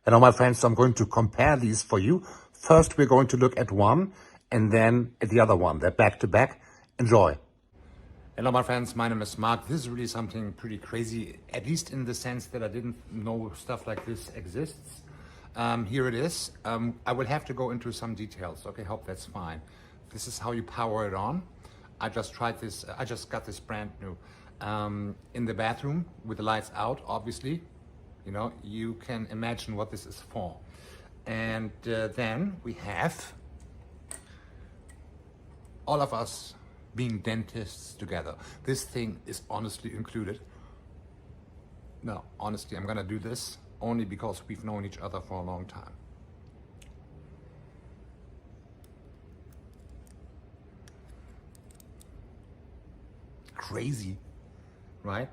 And now, my friends, so I'm going to compare these for you. First, we're going to look at one and then at the other one. They're back to back. Enjoy. Hello, my friends. My name is Mark. This is really something pretty crazy, at least in the sense that I didn't know stuff like this exists. Here it is. I will have to go into some details. Okay, hope that's fine. This is how you power it on. I just tried this. I just got this brand new in the bathroom with the lights out, obviously. You know, you can imagine what this is for. And then we have all of us being dentists together. This thing is honestly included. No, honestly, I'm gonna do this only because we've known each other for a long time. Crazy, right?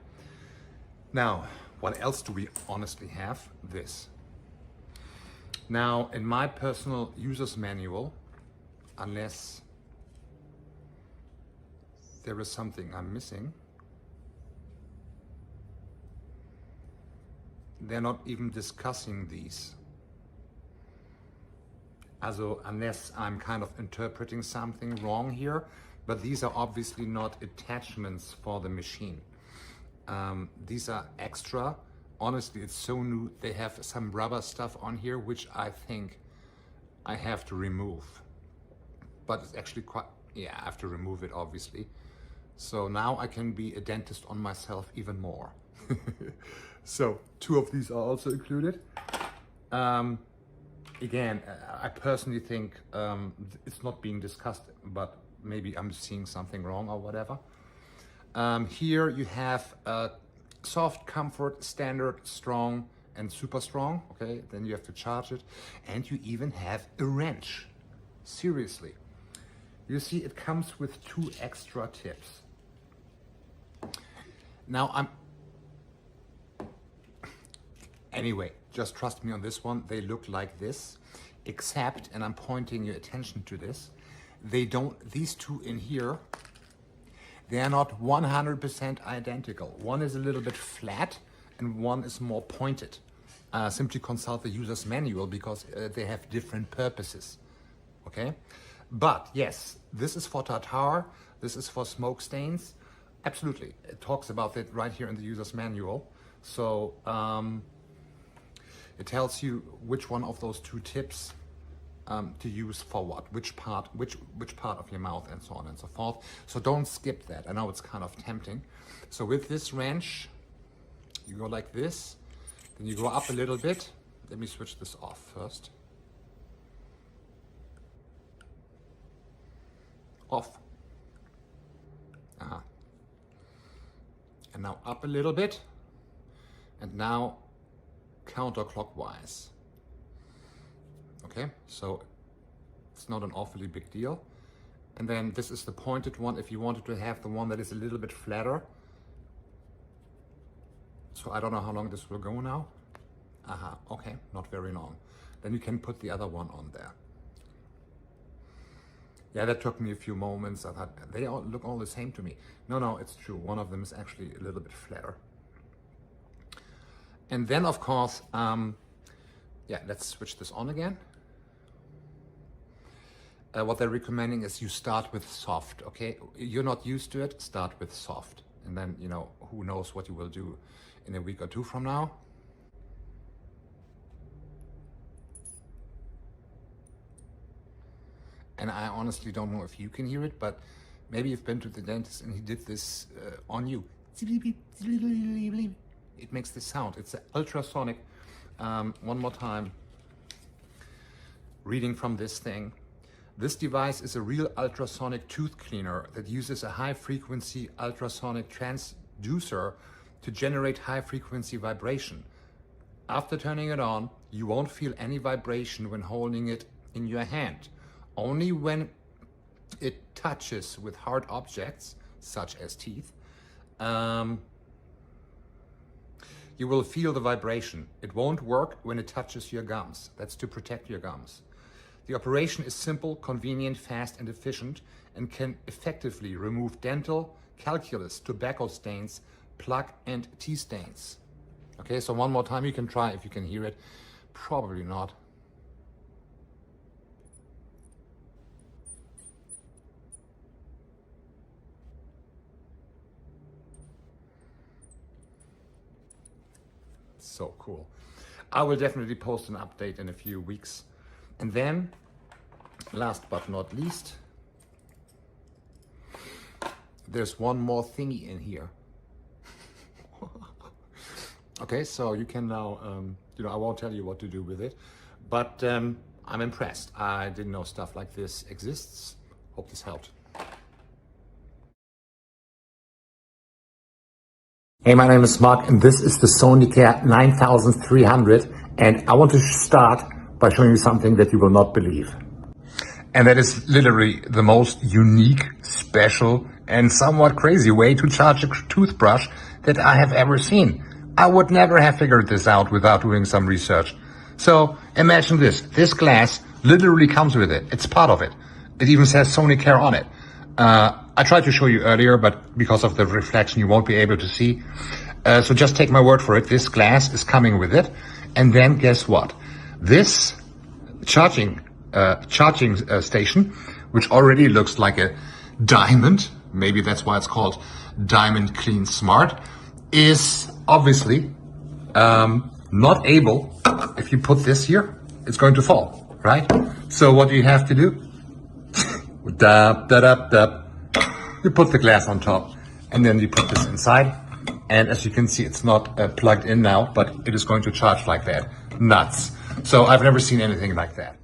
Now, what else do we honestly have? This. Now, in my personal user's manual, unless there is something I'm missing, they're not even discussing these. Also, unless I'm kind of interpreting something wrong here, but these are obviously not attachments for the machine. These are extra. Honestly, it's so new. They have some rubber stuff on here, which I think I have to remove. But it's actually quite, yeah, I have to remove it, obviously. So now I can be a dentist on myself even more. So 2 of these are also included. Again, I personally think it's not being discussed, but maybe I'm seeing something wrong or whatever. Here you have soft, comfort, standard, strong, and super strong. Okay, then you have to charge it. And you even have a wrench. Seriously. You see, it comes with 2 extra tips. Now anyway, just trust me on this one. They look like this, except, and I'm pointing your attention to this, they don't, these 2 in here, they are not 100% identical. One is a little bit flat and one is more pointed. Simply consult the user's manual because they have different purposes. Okay? But yes, this is for tartar, this is for smoke stains. Absolutely, it talks about it right here in the user's manual. So it tells you which one of those 2 tips to use for what, which part of your mouth, and so on and so forth. So don't skip that. I know it's kind of tempting. So with this wrench, you go like this, then you go up a little bit. Let me switch this off first. Off. And now up a little bit, and now counterclockwise. Okay, so it's not an awfully big deal. And then this is the pointed one if you wanted to have the one that is a little bit flatter. So I don't know how long this will go now. Okay, not very long. Then you can put the other one on there. Yeah, that took me a few moments. I thought, they all look all the same to me. No, it's true. One of them is actually a little bit flatter. And then, of course, yeah, let's switch this on again. What they're recommending is you start with soft, okay? You're not used to it, start with soft. And then, you know, who knows what you will do in a week or 2 from now. And I honestly don't know if you can hear it, but maybe you've been to the dentist and he did this on you. It makes this sound. It's ultrasonic. One more time. Reading from this thing. This device is a real ultrasonic tooth cleaner that uses a high-frequency ultrasonic transducer to generate high-frequency vibration. After turning it on, you won't feel any vibration when holding it in your hand. Only when it touches with hard objects, such as teeth, you will feel the vibration. It won't work when it touches your gums. That's to protect your gums. The operation is simple, convenient, fast, and efficient, and can effectively remove dental, calculus, tobacco stains, plaque, and tea stains. Okay, so one more time, you can try if you can hear it. Probably not. So cool. I will definitely post an update in a few weeks. And then, last but not least, there's one more thingy in here. Okay, so you can now, I won't tell you what to do with it, but I'm impressed. I didn't know stuff like this exists. Hope this helped. Hey, my name is Mark, and this is the Sonicare 9300, and I want to start by showing you something that you will not believe. And that is literally the most unique, special, and somewhat crazy way to charge a toothbrush that I have ever seen. I would never have figured this out without doing some research. So imagine this. This glass literally comes with it. It's part of it. It even says Sonicare on it. I tried to show you earlier, but because of the reflection, you won't be able to see. So just take my word for it. This glass is coming with it. And then guess what? This charging station, which already looks like a diamond, maybe that's why it's called DiamondClean Smart, is obviously not able. If you put this here, it's going to fall, right? So what do you have to do? You put the glass on top, and then you put this inside. And as you can see, it's not plugged in now, but it is going to charge like that. Nuts. So I've never seen anything like that.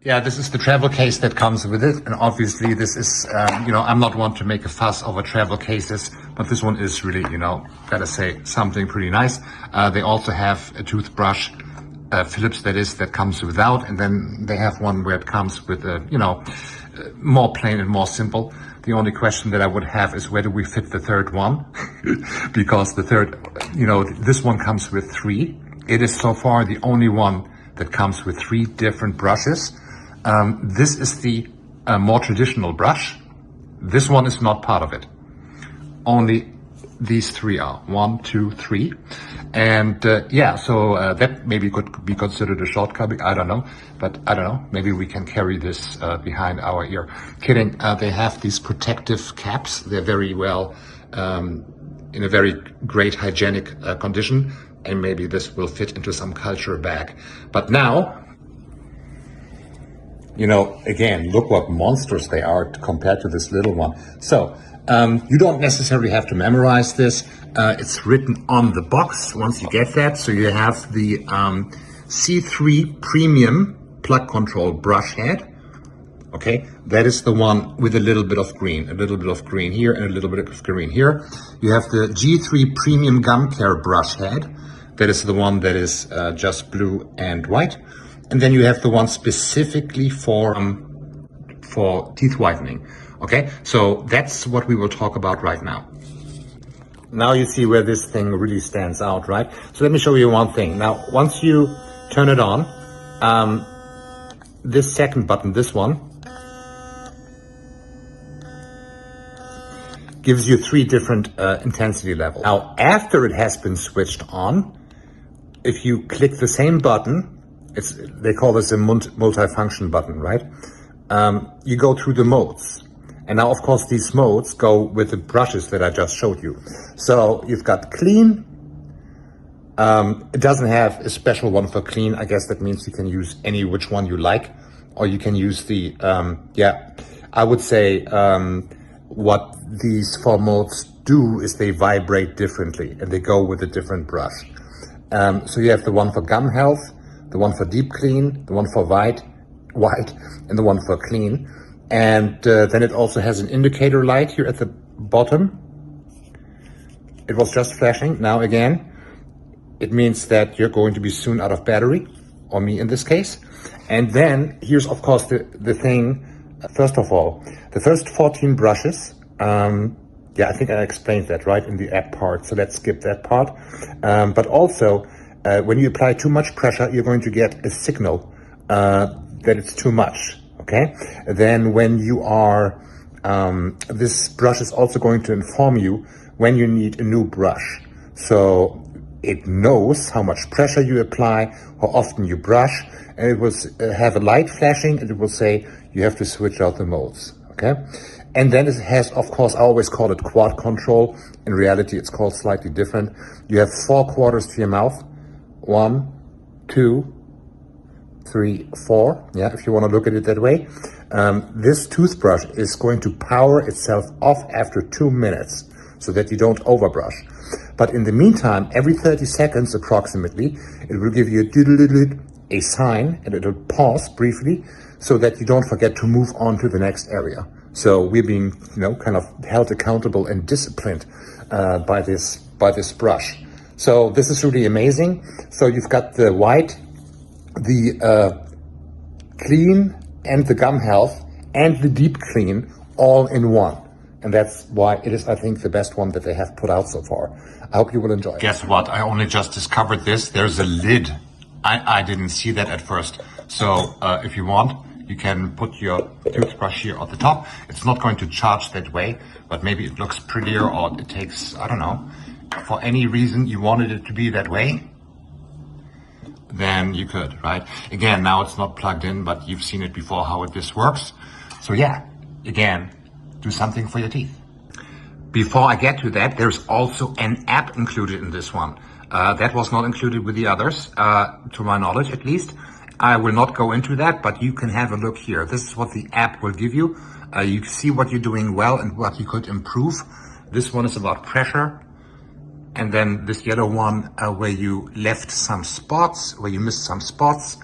Yeah, this is the travel case that comes with it. And obviously this is, I'm not one to make a fuss over travel cases, but this one is really, gotta say, something pretty nice. They also have a toothbrush, Philips that comes without. And then they have one where it comes with, more plain and more simple. The only question that I would have is where do we fit the third one? Because the third, this one comes with 3. It is so far the only one that comes with 3 different brushes. This is the more traditional brush. This one is not part of it. Only these 3 are 1, 2, 3. And so that maybe could be considered a shortcoming. I don't know. But I don't know. Maybe we can carry this behind our ear. Kidding. They have these protective caps. They're very well, in a very great hygienic condition. And maybe this will fit into some culture bag. But now, again, look what monsters they are compared to this little one. So you don't necessarily have to memorize this. It's written on the box once you get that. So you have the C3 Premium Plug Control Brush Head. Okay, that is the one with a little bit of green here and a little bit of green here. You have the G3 Premium Gum Care Brush Head. That is the one that is just blue and white. And then you have the one specifically for teeth whitening. Okay, so that's what we will talk about right now. Now you see where this thing really stands out, right? So let me show you one thing. Now, once you turn it on, this second button, this one, gives you 3 different intensity levels. Now, after it has been switched on, if you click the same button, they call this a multi-function button, right? You go through the modes. And now, of course, these modes go with the brushes that I just showed you. So you've got clean. It doesn't have a special one for clean. I guess that means you can use any which one you like, or you can use the, I would say what these 4 modes do is they vibrate differently and they go with a different brush. So you have the one for gum health, the one for deep clean, the one for white, and the one for clean. And then it also has an indicator light here at the bottom. It was just flashing. Now again, it means that you're going to be soon out of battery, or me in this case. And then here's, of course, the thing. First of all, the first 14 brushes, I think I explained that, right, in the app part. So let's skip that part. But also, when you apply too much pressure, you're going to get a signal that it's too much. okay? Then when you are, this brush is also going to inform you when you need a new brush. So it knows how much pressure you apply, how often you brush, and it will have a light flashing, and it will say you have to switch out the modes, okay? And then it has, of course, I always call it quad control. In reality, it's called slightly different. You have 4 quarters to your mouth. 1, 2, 3, 4. Yeah, if you want to look at it that way. This toothbrush is going to power itself off after 2 minutes so that you don't overbrush. But in the meantime, every 30 seconds approximately, it will give you a sign, and it'll pause briefly so that you don't forget to move on to the next area. So we're being, kind of held accountable and disciplined by this brush. So this is really amazing. So you've got the white, the clean, and the gum health, and the deep clean all in one. And that's why it is, I think, the best one that they have put out so far. I hope you will enjoy it. Guess what? I only just discovered this. There's a lid. I didn't see that at first. So if you want, you can put your toothbrush here at the top. It's not going to charge that way, but maybe it looks prettier, or it takes, I don't know. For any reason you wanted it to be that way, then you could, right? Again, now it's not plugged in, but you've seen it before how this works. So yeah, again, do something for your teeth. Before I get to that, there's also an app included in this one. That was not included with the others, to my knowledge at least. I will not go into that, but you can have a look here. This is what the app will give you. You can see what you're doing well and what you could improve. This one is about pressure. And then this yellow one, where you left some spots, where you missed some spots,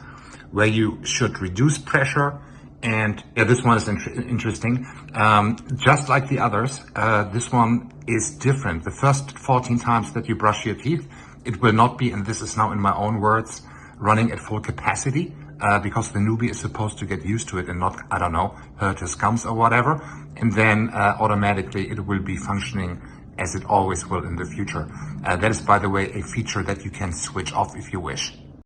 where you should reduce pressure. And yeah, this one is interesting. Just like the others, this one is different. The first 14 times that you brush your teeth, it will not be, and this is now in my own words, running at full capacity, because the newbie is supposed to get used to it and not, I don't know, hurt his gums or whatever. And then automatically it will be functioning as it always will in the future. That is, by the way, a feature that you can switch off if you wish.